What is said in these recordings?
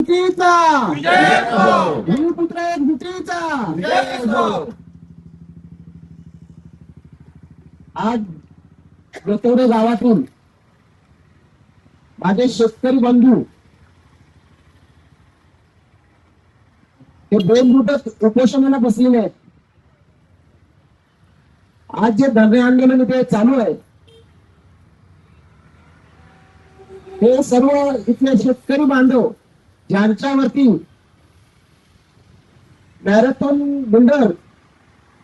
एकजुटीचा भूमिपुत्र एकजुटीचा आज गतवडे गावातून माझे शेतकरी बंधू हे बेमुदत उपोषणाला बसलेले आहेत. आज जे धरणे आंदोलन इथे चालू आहे हे सर्व इथले शेतकरी बांधव ज्यांच्यावरती मॅरेथॉन बिल्डर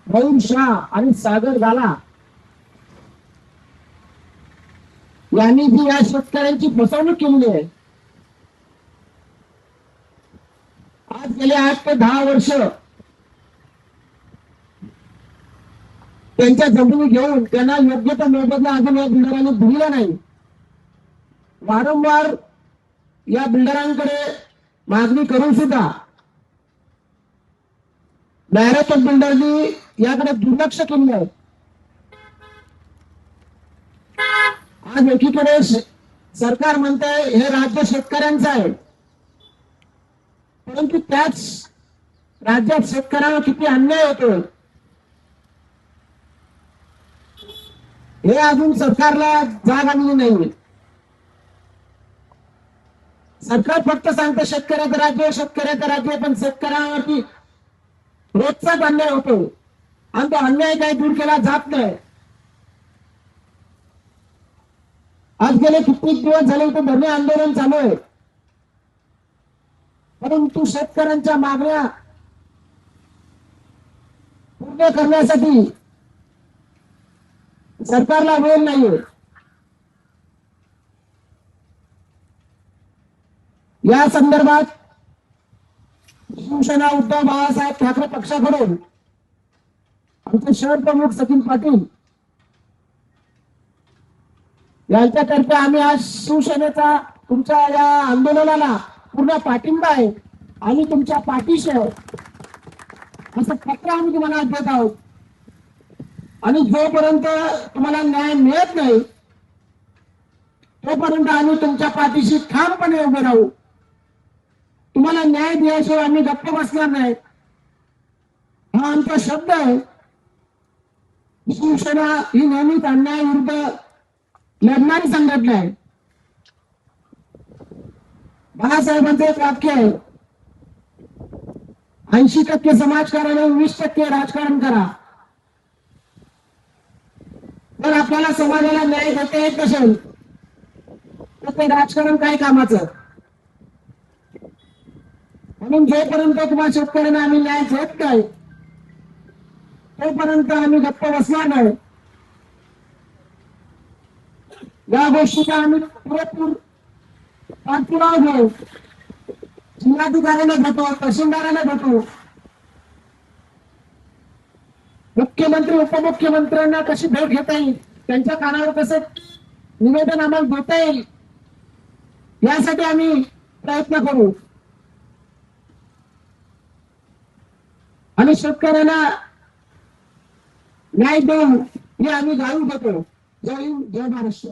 मयूर शाह आणि सागर गाला यांनी जी या शेतकऱ्यांची फसवणूक केलेली आहे. आज गेले 8 ते 10 वर्ष त्यांच्या जमिनी घेऊन त्यांना योग्य तो मोबदला अजून या बिल्डरांनी दिलेला नाही. वारंवार या बिल्डरांकडे मागणी करून सुद्धा मॅरेथॉन बिल्डरनी याकडे दुर्लक्ष केले आहे. आज एकीकडे सरकार म्हणतंय हे राज्य शेतकऱ्यांचं आहे, परंतु त्याच राज्यात शेतकऱ्यांना किती अन्याय होतो हे अजून सरकारला जाग आलेली नाही. सरकार फक्त सांगतं शेतकऱ्याचं राज्य शेतकऱ्याचं राज्य, पण शेतकऱ्यांवरती रोजचाच अन्याय होतो आणि तो अन्याय काही दूर केला जात नाही. आज गेले कित्येक दिवस झाले इथे धरणे आंदोलन चालू आहे, परंतु शेतकऱ्यांच्या मागण्या पूर्ण करण्यासाठी सरकारला वेळ नाहीये. या संदर्भात शिवसेना उद्धव बाळासाहेब ठाकरे पक्षाकडून आमचे शहर प्रमुख सचिन पाटील यांच्यातर्फे आम्ही आज शिवसेनेचा तुमच्या या आंदोलनाला पूर्ण पाठिंबा आहे आणि तुमच्या पाठीशी आहे असं पत्र आम्ही तुम्हाला देत आहोत. आणि जोपर्यंत तुम्हाला न्याय मिळत नाही तोपर्यंत आम्ही तुमच्या पाठीशी ठामपणे उभे राहू. तुम्हाला न्याय दिल्याशिवाय आम्ही गप्प बसणार नाही, हा आमचा शब्द आहे. शिवसेना ही नेहमीच अन्यायाविरुद्ध लढणारी संघटना आहे. बाळासाहेबांचं एक वाक्य आहे, 80% समाजकारण आणि 20% राजकारण करा. जर आपल्याला समाजाला न्याय देता येत नसेल तर ते राजकारण काय कामाचं. म्हणून जोपर्यंत तुम्हाला शेतकऱ्यांना आम्ही न्याय देत नाही तोपर्यंत आम्ही गप्प बसणार नाही. या गोष्टीचा आम्ही पुरेपूर पाठपुरावा घेऊ. जिल्हाधिकाऱ्यांना भेटू, तहसीलदारांना भेटू, मुख्यमंत्री उपमुख्यमंत्र्यांना कशी भेट घेता येईल, त्यांच्या कानावर कसं निवेदन आम्हाला देता येईल यासाठी आम्ही प्रयत्न करू आणि शेतकऱ्यांना न्याय देऊ हे आम्ही जाणून घेतो. जय हिंद, जय महाराष्ट्र.